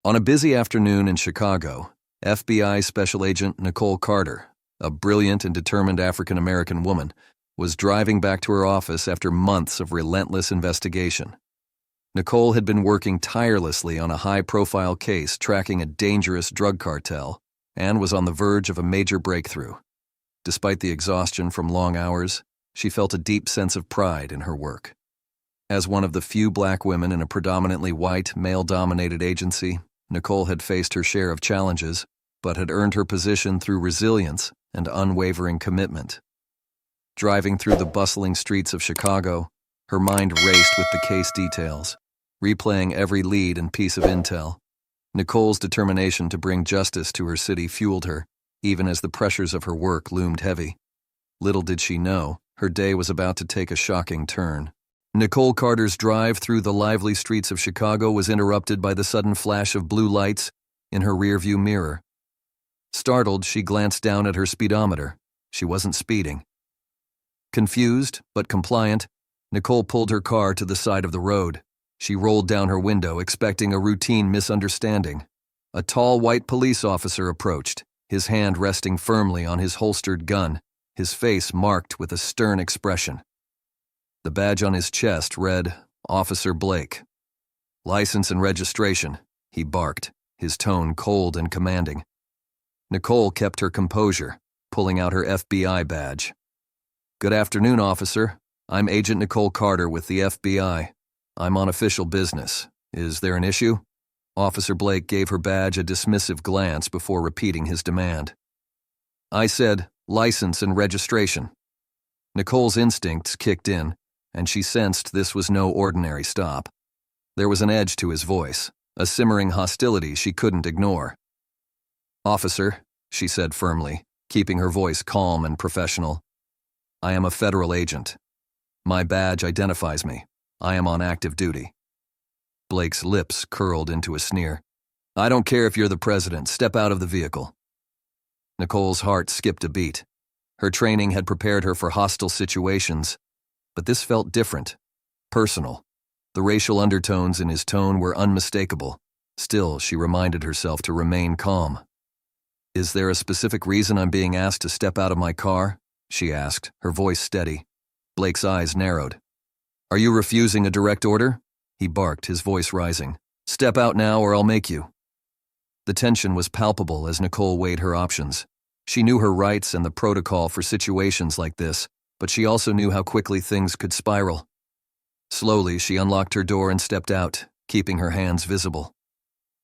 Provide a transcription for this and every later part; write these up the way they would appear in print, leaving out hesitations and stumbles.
On a busy afternoon in Chicago, FBI Special Agent Nicole Carter, a brilliant and determined African-American woman, was driving back to her office after months of relentless investigation. Nicole had been working tirelessly on a high-profile case tracking a dangerous drug cartel and was on the verge of a major breakthrough. Despite the exhaustion from long hours, she felt a deep sense of pride in her work. As one of the few black women in a predominantly white, male-dominated agency, Nicole had faced her share of challenges, but had earned her position through resilience and unwavering commitment. Driving through the bustling streets of Chicago, her mind raced with the case details, replaying every lead and piece of intel. Nicole's determination to bring justice to her city fueled her, even as the pressures of her work loomed heavy. Little did she know, her day was about to take a shocking turn. Nicole Carter's drive through the lively streets of Chicago was interrupted by the sudden flash of blue lights in her rearview mirror. Startled, she glanced down at her speedometer. She wasn't speeding. Confused, but compliant, Nicole pulled her car to the side of the road. She rolled down her window, expecting a routine misunderstanding. A tall white police officer approached, his hand resting firmly on his holstered gun, his face marked with a stern expression. The badge on his chest read, "Officer Blake." "License and registration," he barked, his tone cold and commanding. Nicole kept her composure, pulling out her FBI badge. "Good afternoon, officer. I'm Agent Nicole Carter with the FBI. I'm on official business. Is there an issue?" Officer Blake gave her badge a dismissive glance before repeating his demand. "I said, license and registration." Nicole's instincts kicked in, and she sensed this was no ordinary stop. There was an edge to his voice, a simmering hostility she couldn't ignore. "Officer," she said firmly, keeping her voice calm and professional, "I am a federal agent. My badge identifies me. I am on active duty." Blake's lips curled into a sneer. "I don't care if you're the president. Step out of the vehicle." Nicole's heart skipped a beat. Her training had prepared her for hostile situations, but this felt different, personal. The racial undertones in his tone were unmistakable. Still, she reminded herself to remain calm. "Is there a specific reason I'm being asked to step out of my car?" she asked, her voice steady. Blake's eyes narrowed. "Are you refusing a direct order?" he barked, his voice rising. "Step out now or I'll make you." The tension was palpable as Nicole weighed her options. She knew her rights and the protocol for situations like this, but she also knew how quickly things could spiral. Slowly, she unlocked her door and stepped out, keeping her hands visible.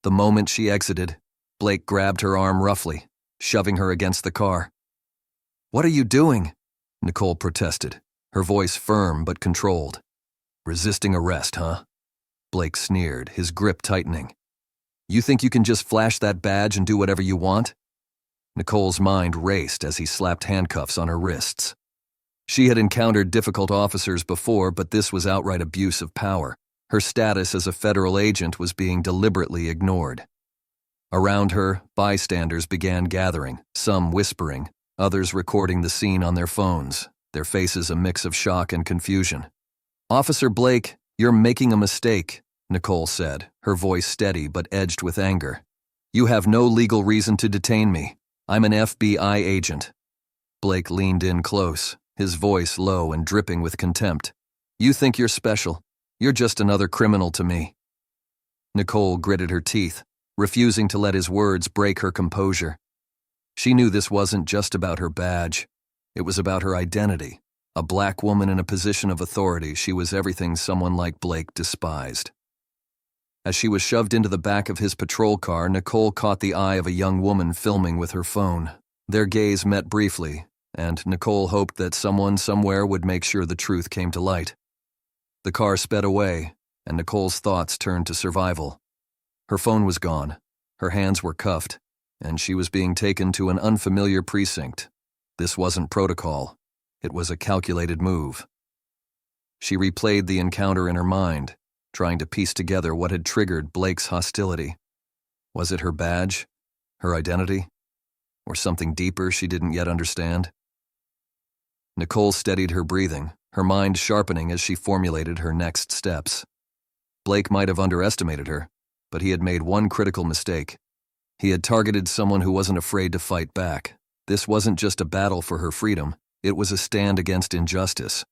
The moment she exited, Blake grabbed her arm roughly, shoving her against the car. "What are you doing?" Nicole protested, her voice firm but controlled. "Resisting arrest, huh?" Blake sneered, his grip tightening. "You think you can just flash that badge and do whatever you want?" Nicole's mind raced as he slapped handcuffs on her wrists. She had encountered difficult officers before, but this was outright abuse of power. Her status as a federal agent was being deliberately ignored. Around her, bystanders began gathering, some whispering, others recording the scene on their phones, their faces a mix of shock and confusion. "Officer Blake, you're making a mistake," Nicole said, her voice steady but edged with anger. "You have no legal reason to detain me. I'm an FBI agent." Blake leaned in close, his voice low and dripping with contempt. "You think you're special. You're just another criminal to me." Nicole gritted her teeth, refusing to let his words break her composure. She knew this wasn't just about her badge. It was about her identity. A black woman in a position of authority, she was everything someone like Blake despised. As she was shoved into the back of his patrol car, Nicole caught the eye of a young woman filming with her phone. Their gaze met briefly, and Nicole hoped that someone somewhere would make sure the truth came to light. The car sped away, and Nicole's thoughts turned to survival. Her phone was gone, her hands were cuffed, and she was being taken to an unfamiliar precinct. This wasn't protocol. It was a calculated move. She replayed the encounter in her mind, trying to piece together what had triggered Blake's hostility. Was it her badge, her identity, or something deeper she didn't yet understand? Nicole steadied her breathing, her mind sharpening as she formulated her next steps. Blake might have underestimated her, but he had made one critical mistake. He had targeted someone who wasn't afraid to fight back. This wasn't just a battle for her freedom, it was a stand against injustice.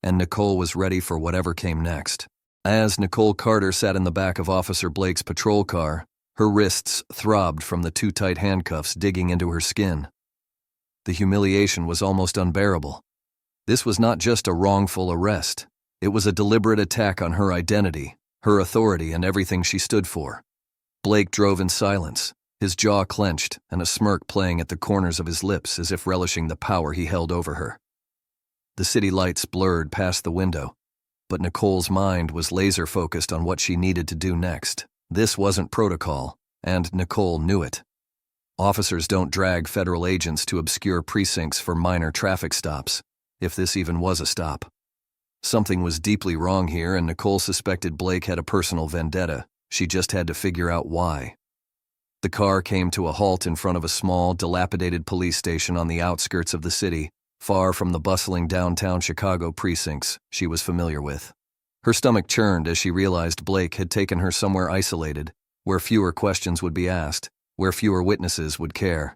And Nicole was ready for whatever came next. As Nicole Carter sat in the back of Officer Blake's patrol car, her wrists throbbed from the too tight handcuffs digging into her skin. The humiliation was almost unbearable. This was not just a wrongful arrest. It was a deliberate attack on her identity, her authority, and everything she stood for. Blake drove in silence, his jaw clenched and a smirk playing at the corners of his lips as if relishing the power he held over her. The city lights blurred past the window, but Nicole's mind was laser-focused on what she needed to do next. This wasn't protocol, and Nicole knew it. Officers don't drag federal agents to obscure precincts for minor traffic stops, if this even was a stop. Something was deeply wrong here, and Nicole suspected Blake had a personal vendetta. She just had to figure out why. The car came to a halt in front of a small, dilapidated police station on the outskirts of the city, far from the bustling downtown Chicago precincts she was familiar with. Her stomach churned as she realized Blake had taken her somewhere isolated, where fewer questions would be asked, where fewer witnesses would care.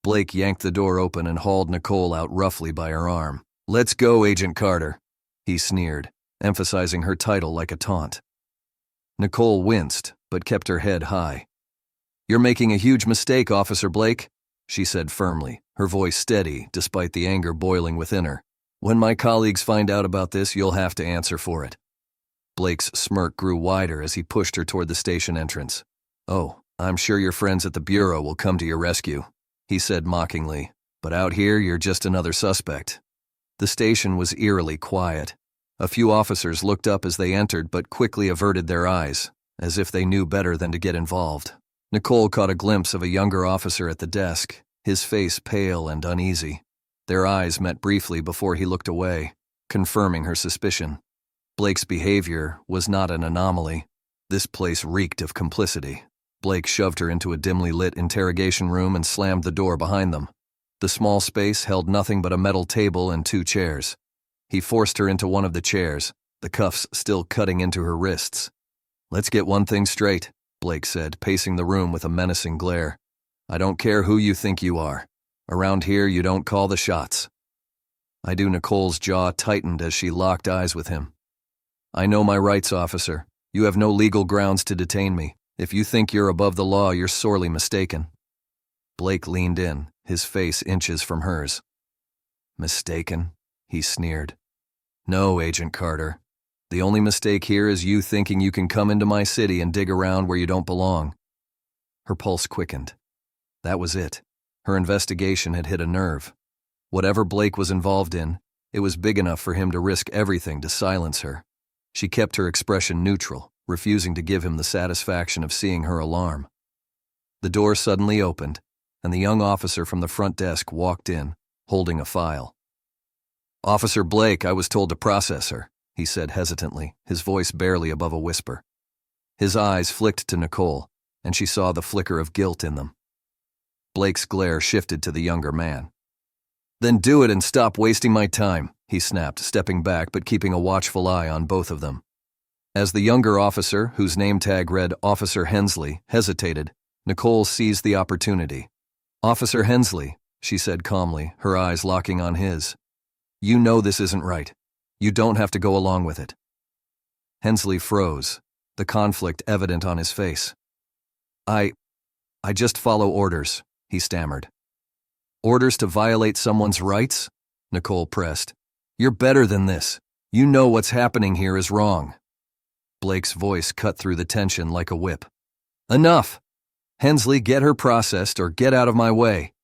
Blake yanked the door open and hauled Nicole out roughly by her arm. "Let's go, Agent Carter," he sneered, emphasizing her title like a taunt. Nicole winced, but kept her head high. "You're making a huge mistake, Officer Blake," she said firmly, her voice steady despite the anger boiling within her. "When my colleagues find out about this, you'll have to answer for it." Blake's smirk grew wider as he pushed her toward the station entrance. "Oh, I'm sure your friends at the Bureau will come to your rescue," he said mockingly, "but out here you're just another suspect." The station was eerily quiet. A few officers looked up as they entered but quickly averted their eyes, as if they knew better than to get involved. Nicole caught a glimpse of a younger officer at the desk, his face pale and uneasy. Their eyes met briefly before he looked away, confirming her suspicion. Blake's behavior was not an anomaly. This place reeked of complicity. Blake shoved her into a dimly lit interrogation room and slammed the door behind them. The small space held nothing but a metal table and 2 chairs. He forced her into one of the chairs, the cuffs still cutting into her wrists. "Let's get one thing straight," Blake said, pacing the room with a menacing glare. "I don't care who you think you are. Around here, you don't call the shots." I do. Nicole's jaw tightened as she locked eyes with him. "I know my rights, officer. You have no legal grounds to detain me. If you think you're above the law, you're sorely mistaken." Blake leaned in, his face inches from hers. "Mistaken?" he sneered. "No, Agent Carter. The only mistake here is you thinking you can come into my city and dig around where you don't belong." Her pulse quickened. That was it. Her investigation had hit a nerve. Whatever Blake was involved in, it was big enough for him to risk everything to silence her. She kept her expression neutral, refusing to give him the satisfaction of seeing her alarm. The door suddenly opened, and the young officer from the front desk walked in, holding a file. "Officer Blake, I was told to process her," he said hesitantly, his voice barely above a whisper. His eyes flicked to Nicole, and she saw the flicker of guilt in them. Blake's glare shifted to the younger man. "Then do it and stop wasting my time," he snapped, stepping back but keeping a watchful eye on both of them. As the younger officer, whose name tag read Officer Hensley, hesitated, Nicole seized the opportunity. "Officer Hensley," she said calmly, her eyes locking on his. "You know this isn't right. You don't have to go along with it." Hensley froze, the conflict evident on his face. I just follow orders," he stammered. "Orders to violate someone's rights?" Nicole pressed. "You're better than this. You know what's happening here is wrong." Blake's voice cut through the tension like a whip. "Enough! Hensley, get her processed or get out of my way."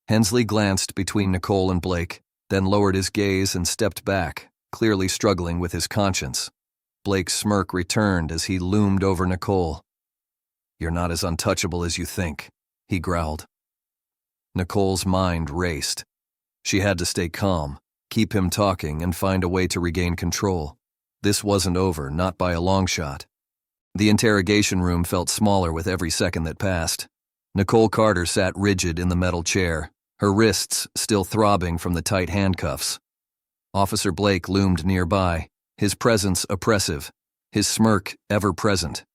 Hensley glanced between Nicole and Blake, then lowered his gaze and stepped back, clearly struggling with his conscience. Blake's smirk returned as he loomed over Nicole. "You're not as untouchable as you think," he growled. Nicole's mind raced. She had to stay calm, keep him talking, and find a way to regain control. This wasn't over, not by a long shot. The interrogation room felt smaller with every second that passed. Nicole Carter sat rigid in the metal chair, her wrists still throbbing from the tight handcuffs. Officer Blake loomed nearby, his presence oppressive, his smirk ever present.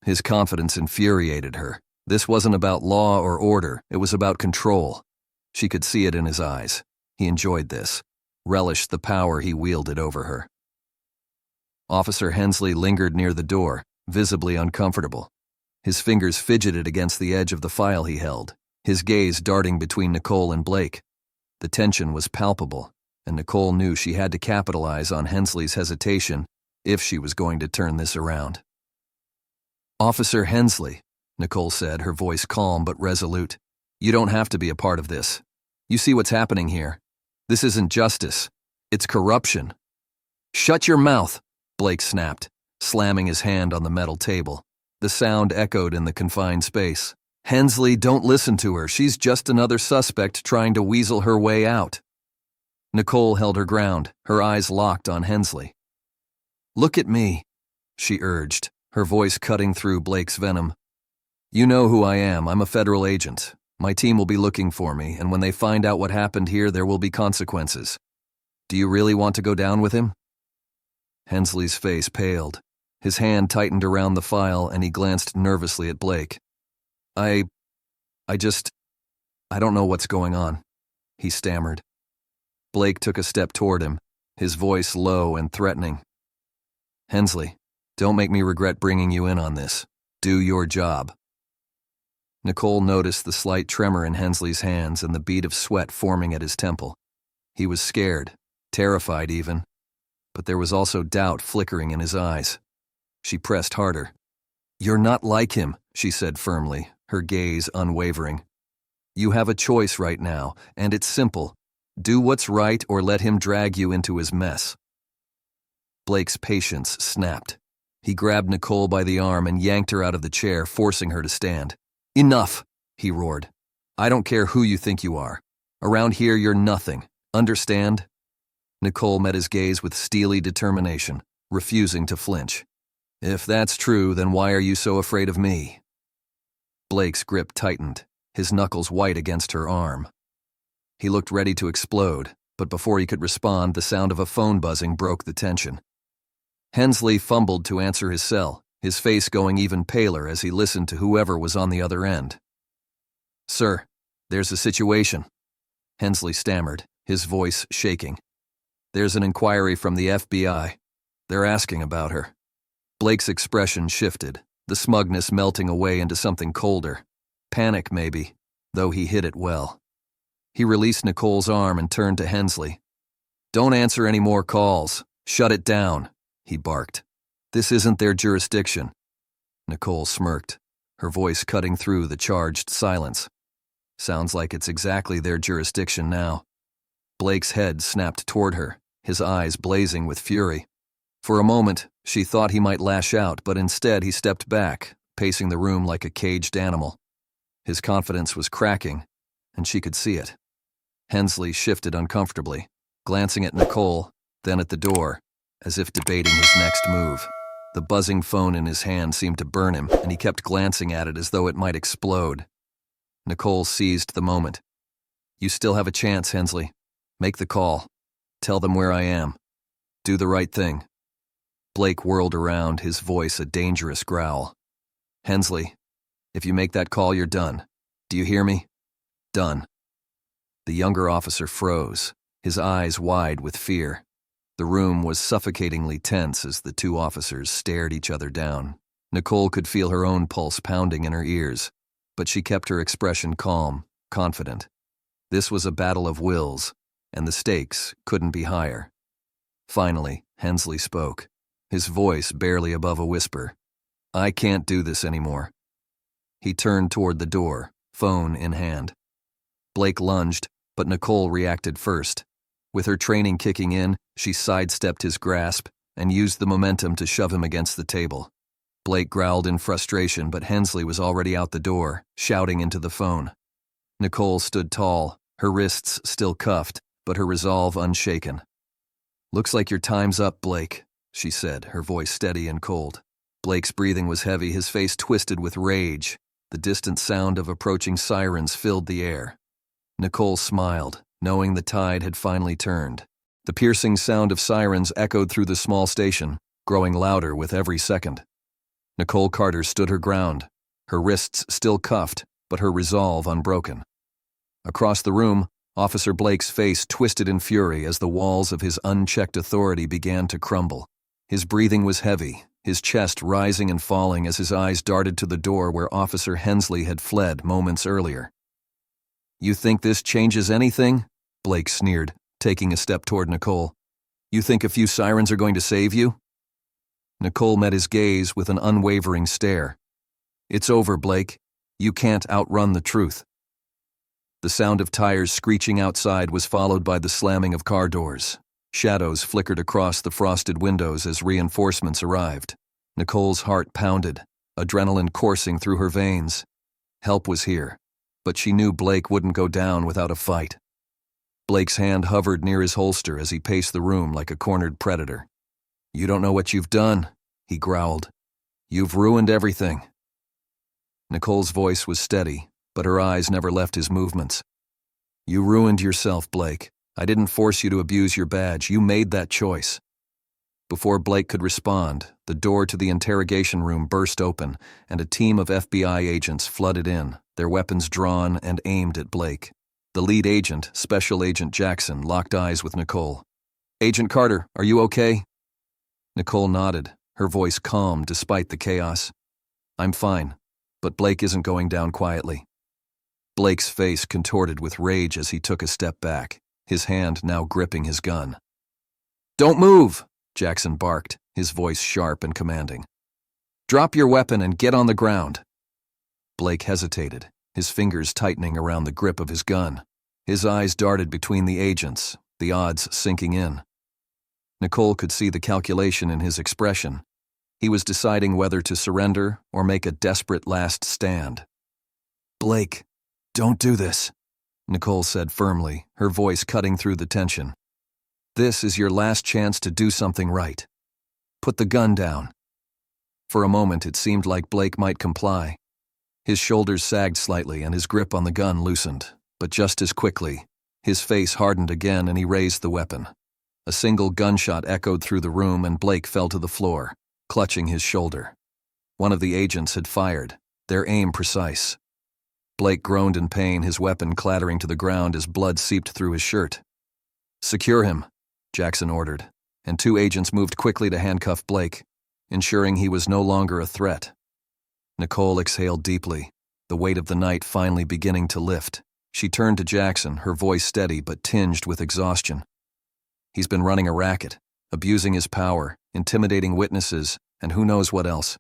His confidence infuriated her. This wasn't about law or order, it was about control. She could see it in his eyes. He enjoyed this, relished the power he wielded over her. Officer Hensley lingered near the door, visibly uncomfortable. His fingers fidgeted against the edge of the file he held, his gaze darting between Nicole and Blake. The tension was palpable, and Nicole knew she had to capitalize on Hensley's hesitation if she was going to turn this around. "Officer Hensley," Nicole said, her voice calm but resolute, "you don't have to be a part of this. You see what's happening here. This isn't justice. It's corruption." "Shut your mouth," Blake snapped, slamming his hand on the metal table. The sound echoed in the confined space. "Hensley, don't listen to her. She's just another suspect trying to weasel her way out." Nicole held her ground, her eyes locked on Hensley. "Look at me," she urged, her voice cutting through Blake's venom. "You know who I am. I'm a federal agent. My team will be looking for me, and when they find out what happened here, there will be consequences. Do you really want to go down with him?" Hensley's face paled. His hand tightened around the file, and he glanced nervously at Blake. I don't know what's going on," he stammered. Blake took a step toward him, his voice low and threatening. "Hensley, don't make me regret bringing you in on this. Do your job." Nicole noticed the slight tremor in Hensley's hands and the bead of sweat forming at his temple. He was scared, terrified even, but there was also doubt flickering in his eyes. She pressed harder. "You're not like him," she said firmly, her gaze unwavering. "You have a choice right now, and it's simple. Do what's right or let him drag you into his mess." Blake's patience snapped. He grabbed Nicole by the arm and yanked her out of the chair, forcing her to stand. "Enough," he roared. "I don't care who you think you are. Around here, you're nothing. Understand?" Nicole met his gaze with steely determination, refusing to flinch. "If that's true, then why are you so afraid of me?" Blake's grip tightened, his knuckles white against her arm. He looked ready to explode, but before he could respond, the sound of a phone buzzing broke the tension. Hensley fumbled to answer his cell, his face going even paler as he listened to whoever was on the other end. "Sir, there's a situation," Hensley stammered, his voice shaking. "There's an inquiry from the FBI. They're asking about her." Blake's expression shifted, the smugness melting away into something colder. Panic, maybe, though he hid it well. He released Nicole's arm and turned to Hensley. "Don't answer any more calls. Shut it down," he barked. "This isn't their jurisdiction." Nicole smirked, her voice cutting through the charged silence. "Sounds like it's exactly their jurisdiction now." Blake's head snapped toward her, his eyes blazing with fury. For a moment, she thought he might lash out, but instead he stepped back, pacing the room like a caged animal. His confidence was cracking, and she could see it. Hensley shifted uncomfortably, glancing at Nicole, then at the door, as if debating his next move. The buzzing phone in his hand seemed to burn him, and he kept glancing at it as though it might explode. Nicole seized the moment. "You still have a chance, Hensley. Make the call. Tell them where I am. Do the right thing." Blake whirled around, his voice a dangerous growl. "Hensley, if you make that call, you're done. Do you hear me? Done." The younger officer froze, his eyes wide with fear. The room was suffocatingly tense as the two officers stared each other down. Nicole could feel her own pulse pounding in her ears, but she kept her expression calm, confident. This was a battle of wills, and the stakes couldn't be higher. Finally, Hensley spoke, his voice barely above a whisper. "I can't do this anymore." He turned toward the door, phone in hand. Blake lunged, but Nicole reacted first. With her training kicking in, she sidestepped his grasp and used the momentum to shove him against the table. Blake growled in frustration, but Hensley was already out the door, shouting into the phone. Nicole stood tall, her wrists still cuffed, but her resolve unshaken. "Looks like your time's up, Blake," she said, her voice steady and cold. Blake's breathing was heavy, his face twisted with rage. The distant sound of approaching sirens filled the air. Nicole smiled, knowing the tide had finally turned. The piercing sound of sirens echoed through the small station, growing louder with every second. Nicole Carter stood her ground, her wrists still cuffed, but her resolve unbroken. Across the room, Officer Blake's face twisted in fury as the walls of his unchecked authority began to crumble. His breathing was heavy, his chest rising and falling as his eyes darted to the door where Officer Hensley had fled moments earlier. "You think this changes anything?" Blake sneered, taking a step toward Nicole. "You think a few sirens are going to save you?" Nicole met his gaze with an unwavering stare. "It's over, Blake. You can't outrun the truth." The sound of tires screeching outside was followed by the slamming of car doors. Shadows flickered across the frosted windows as reinforcements arrived. Nicole's heart pounded, adrenaline coursing through her veins. Help was here, but she knew Blake wouldn't go down without a fight. Blake's hand hovered near his holster as he paced the room like a cornered predator. "You don't know what you've done," he growled. "You've ruined everything." Nicole's voice was steady, but her eyes never left his movements. "You ruined yourself, Blake. I didn't force you to abuse your badge. You made that choice." Before Blake could respond, the door to the interrogation room burst open, and a team of FBI agents flooded in, their weapons drawn and aimed at Blake. The lead agent, Special Agent Jackson, locked eyes with Nicole. "Agent Carter, are you okay?" Nicole nodded, her voice calm despite the chaos. "I'm fine, but Blake isn't going down quietly." Blake's face contorted with rage as he took a step back, his hand now gripping his gun. "Don't move!" Jackson barked, his voice sharp and commanding. "Drop your weapon and get on the ground." Blake hesitated, his fingers tightening around the grip of his gun. His eyes darted between the agents, the odds sinking in. Nicole could see the calculation in his expression. He was deciding whether to surrender or make a desperate last stand. "Blake, don't do this," Nicole said firmly, her voice cutting through the tension. "This is your last chance to do something right. Put the gun down." For a moment it seemed like Blake might comply. His shoulders sagged slightly and his grip on the gun loosened, but just as quickly, his face hardened again and he raised the weapon. A single gunshot echoed through the room and Blake fell to the floor, clutching his shoulder. One of the agents had fired, their aim precise. Blake groaned in pain, his weapon clattering to the ground as blood seeped through his shirt. "Secure him," Jackson ordered, and two agents moved quickly to handcuff Blake, ensuring he was no longer a threat. Nicole exhaled deeply, the weight of the night finally beginning to lift. She turned to Jackson, her voice steady but tinged with exhaustion. "He's been running a racket, abusing his power, intimidating witnesses, and who knows what else.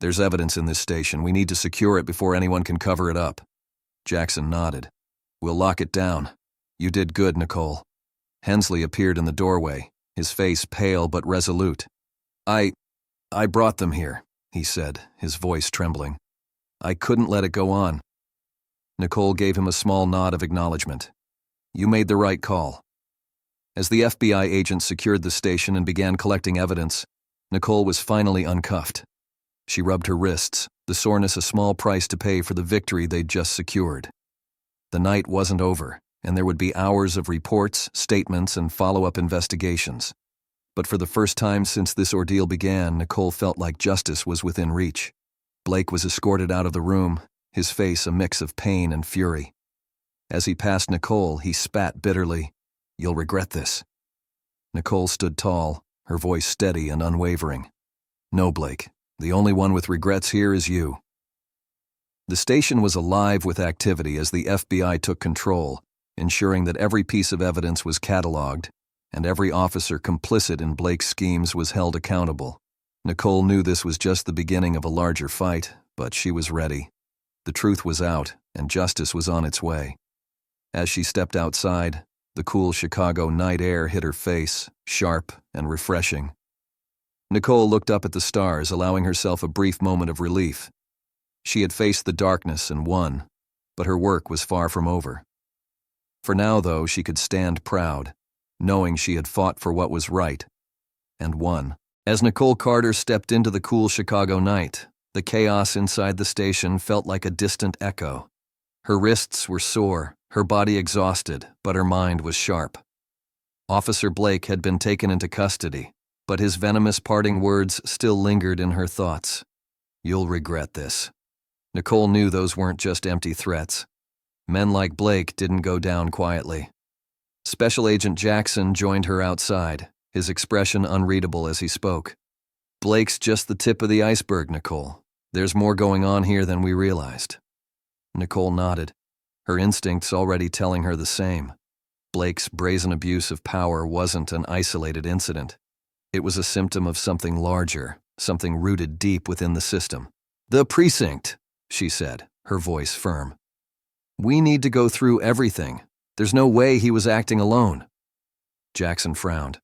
There's evidence in this station. We need to secure it before anyone can cover it up." Jackson nodded. "We'll lock it down. You did good, Nicole." Hensley appeared in the doorway, his face pale but resolute. I brought them here," he said, his voice trembling. "I couldn't let it go on." Nicole gave him a small nod of acknowledgement. "You made the right call." As the FBI agents secured the station and began collecting evidence, Nicole was finally uncuffed. She rubbed her wrists, the soreness a small price to pay for the victory they'd just secured. The night wasn't over, and there would be hours of reports, statements, and follow-up investigations. But for the first time since this ordeal began, Nicole felt like justice was within reach. Blake was escorted out of the room, his face a mix of pain and fury. As he passed Nicole, he spat bitterly. "You'll regret this." Nicole stood tall, her voice steady and unwavering. "No, Blake. The only one with regrets here is you." The station was alive with activity as the FBI took control, ensuring that every piece of evidence was cataloged, and every officer complicit in Blake's schemes was held accountable. Nicole knew this was just the beginning of a larger fight, but she was ready. The truth was out, and justice was on its way. As she stepped outside, the cool Chicago night air hit her face, sharp and refreshing. Nicole looked up at the stars, allowing herself a brief moment of relief. She had faced the darkness and won, but her work was far from over. For now, though, she could stand proud, knowing she had fought for what was right, and won. As Nicole Carter stepped into the cool Chicago night, the chaos inside the station felt like a distant echo. Her wrists were sore, her body exhausted, but her mind was sharp. Officer Blake had been taken into custody, but his venomous parting words still lingered in her thoughts. You'll regret this. Nicole knew those weren't just empty threats. Men like Blake didn't go down quietly. Special Agent Jackson joined her outside, his expression unreadable as he spoke. Blake's just the tip of the iceberg, Nicole. There's more going on here than we realized. Nicole nodded, her instincts already telling her the same. Blake's brazen abuse of power wasn't an isolated incident. It was a symptom of something larger, something rooted deep within the system. "The precinct," she said, her voice firm. "We need to go through everything. There's no way he was acting alone." Jackson frowned.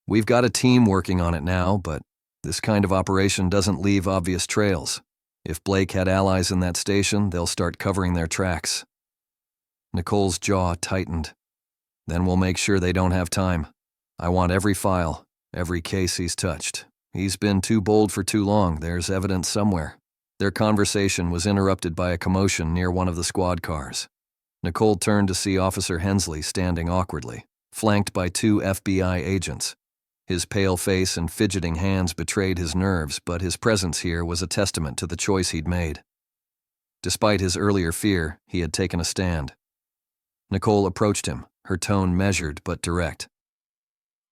"We've got a team working on it now, but this kind of operation doesn't leave obvious trails. If Blake had allies in that station, they'll start covering their tracks." Nicole's jaw tightened. "Then we'll make sure they don't have time. I want every file, every case he's touched. He's been too bold for too long. There's evidence somewhere." Their conversation was interrupted by a commotion near one of the squad cars. Nicole turned to see Officer Hensley standing awkwardly, flanked by 2 FBI agents. His pale face and fidgeting hands betrayed his nerves, but his presence here was a testament to the choice he'd made. Despite his earlier fear, he had taken a stand. Nicole approached him, her tone measured but direct.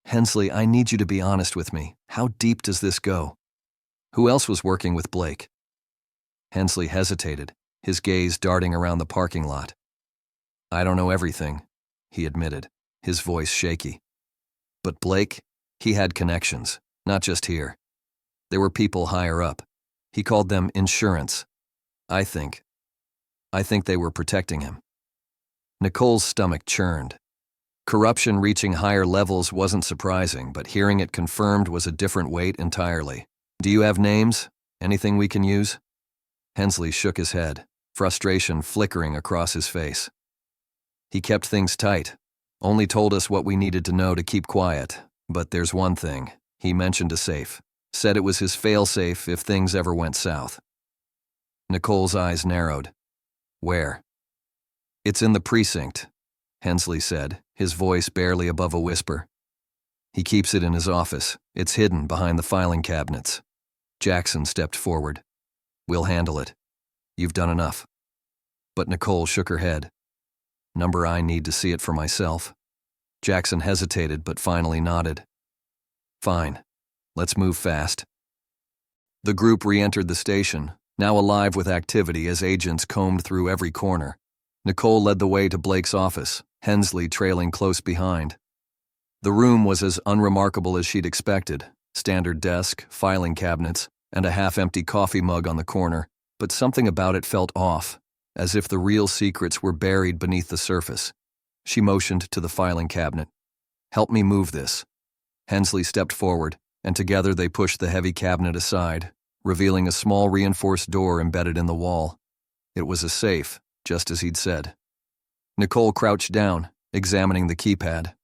"Hensley, I need you to be honest with me. How deep does this go? Who else was working with Blake?" Hensley hesitated, his gaze darting around the parking lot. "I don't know everything," he admitted, his voice shaky. "But Blake, he had connections, not just here. There were people higher up. He called them insurance. I think they were protecting him." Nicole's stomach churned. Corruption reaching higher levels wasn't surprising, but hearing it confirmed was a different weight entirely. "Do you have names? Anything we can use?" Hensley shook his head, frustration flickering across his face. "He kept things tight, only told us what we needed to know to keep quiet. But there's one thing. He mentioned a safe. Said it was his fail-safe if things ever went south." Nicole's eyes narrowed. "Where?" "It's in the precinct," Hensley said, his voice barely above a whisper. "He keeps it in his office. It's hidden behind the filing cabinets." Jackson stepped forward. "We'll handle it. You've done enough." But Nicole shook her head. "Number, I need to see it for myself." Jackson hesitated but finally nodded. "Fine. Let's move fast." The group re-entered the station, now alive with activity as agents combed through every corner. Nicole led the way to Blake's office, Hensley trailing close behind. The room was as unremarkable as she'd expected. Standard desk, filing cabinets, and a half-empty coffee mug on the corner, but something about it felt off, as if the real secrets were buried beneath the surface. She motioned to the filing cabinet. "Help me move this." Hensley stepped forward, and together they pushed the heavy cabinet aside, revealing a small reinforced door embedded in the wall. It was a safe, just as he'd said. Nicole crouched down, examining the keypad.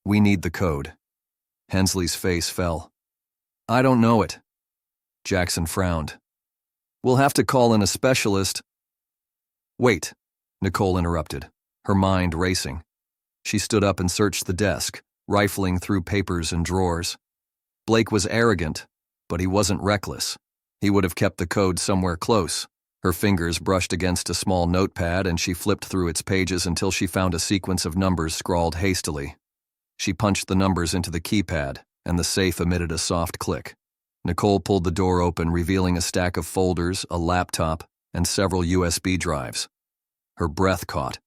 "We need the code." Hensley's face fell. "I don't know it." Jackson frowned. "We'll have to call in a specialist." "Wait," Nicole interrupted, her mind racing. She stood up and searched the desk, rifling through papers and drawers. Blake was arrogant, but he wasn't reckless. He would have kept the code somewhere close. Her fingers brushed against a small notepad and she flipped through its pages until she found a sequence of numbers scrawled hastily. She punched the numbers into the keypad, and the safe emitted a soft click. Nicole pulled the door open, revealing a stack of folders, a laptop, and several USB drives. Her breath caught.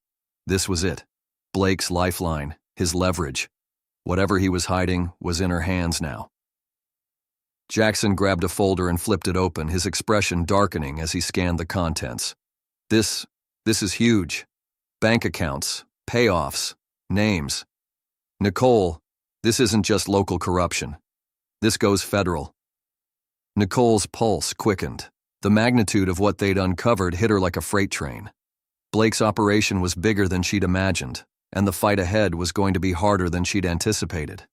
This was it. Blake's lifeline, his leverage. Whatever he was hiding was in her hands now. Jackson grabbed a folder and flipped it open, his expression darkening as he scanned the contents. This is huge. Bank accounts, payoffs, names. "Nicole, this isn't just local corruption. This goes federal." Nicole's pulse quickened. The magnitude of what they'd uncovered hit her like a freight train. Blake's operation was bigger than she'd imagined, and the fight ahead was going to be harder than she'd anticipated.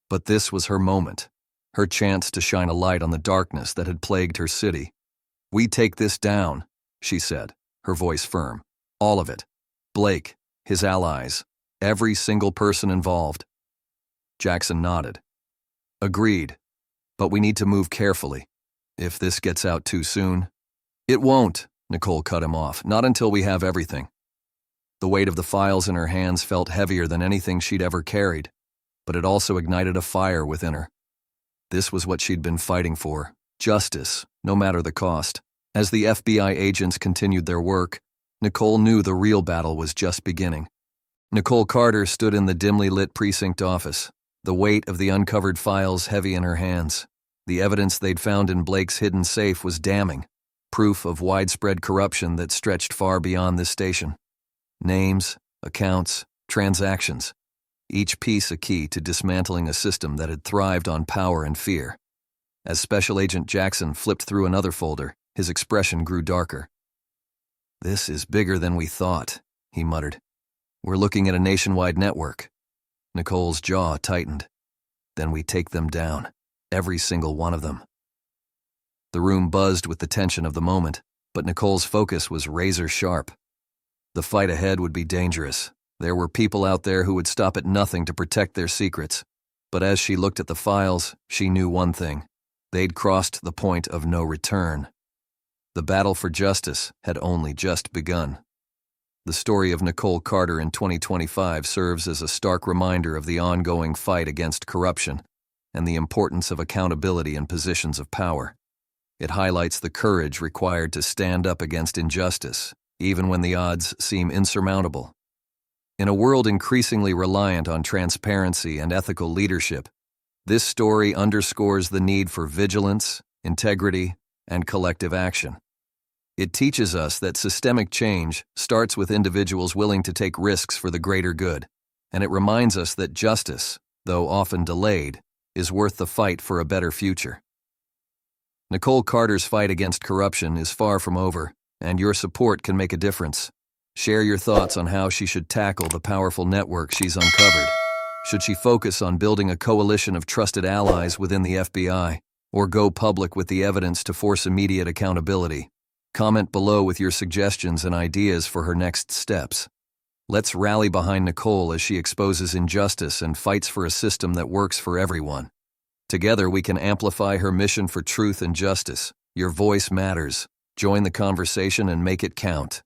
But this was her moment, her chance to shine a light on the darkness that had plagued her city. "We take this down," she said, her voice firm. "All of it. Blake, his allies, every single person involved." Jackson nodded. "Agreed. But we need to move carefully. If this gets out too soon. It won't, Nicole cut him off. Not until we have everything. The weight of the files in her hands felt heavier than anything she'd ever carried, but it also ignited a fire within her. This was what she'd been fighting for. Justice, no matter the cost. As the FBI agents continued their work, Nicole knew the real battle was just beginning. Nicole Carter stood in the dimly lit precinct office, the weight of the uncovered files heavy in her hands. The evidence they'd found in Blake's hidden safe was damning, proof of widespread corruption that stretched far beyond this station. Names, accounts, transactions, each piece a key to dismantling a system that had thrived on power and fear. As Special Agent Jackson flipped through another folder, his expression grew darker. "This is bigger than we thought," he muttered. "We're looking at a nationwide network." Nicole's jaw tightened. "Then we take them down, every single one of them." The room buzzed with the tension of the moment, but Nicole's focus was razor sharp. The fight ahead would be dangerous. There were people out there who would stop at nothing to protect their secrets. But as she looked at the files, she knew one thing. They'd crossed the point of no return. The battle for justice had only just begun. The story of Nicole Carter in 2025 serves as a stark reminder of the ongoing fight against corruption and the importance of accountability in positions of power. It highlights the courage required to stand up against injustice, even when the odds seem insurmountable. In a world increasingly reliant on transparency and ethical leadership, this story underscores the need for vigilance, integrity, and collective action. It teaches us that systemic change starts with individuals willing to take risks for the greater good, and it reminds us that justice, though often delayed, is worth the fight for a better future. Nicole Carter's fight against corruption is far from over, and your support can make a difference. Share your thoughts on how she should tackle the powerful network she's uncovered. Should she focus on building a coalition of trusted allies within the FBI, or go public with the evidence to force immediate accountability? Comment below with your suggestions and ideas for her next steps. Let's rally behind Nicole as she exposes injustice and fights for a system that works for everyone. Together we can amplify her mission for truth and justice. Your voice matters. Join the conversation and make it count.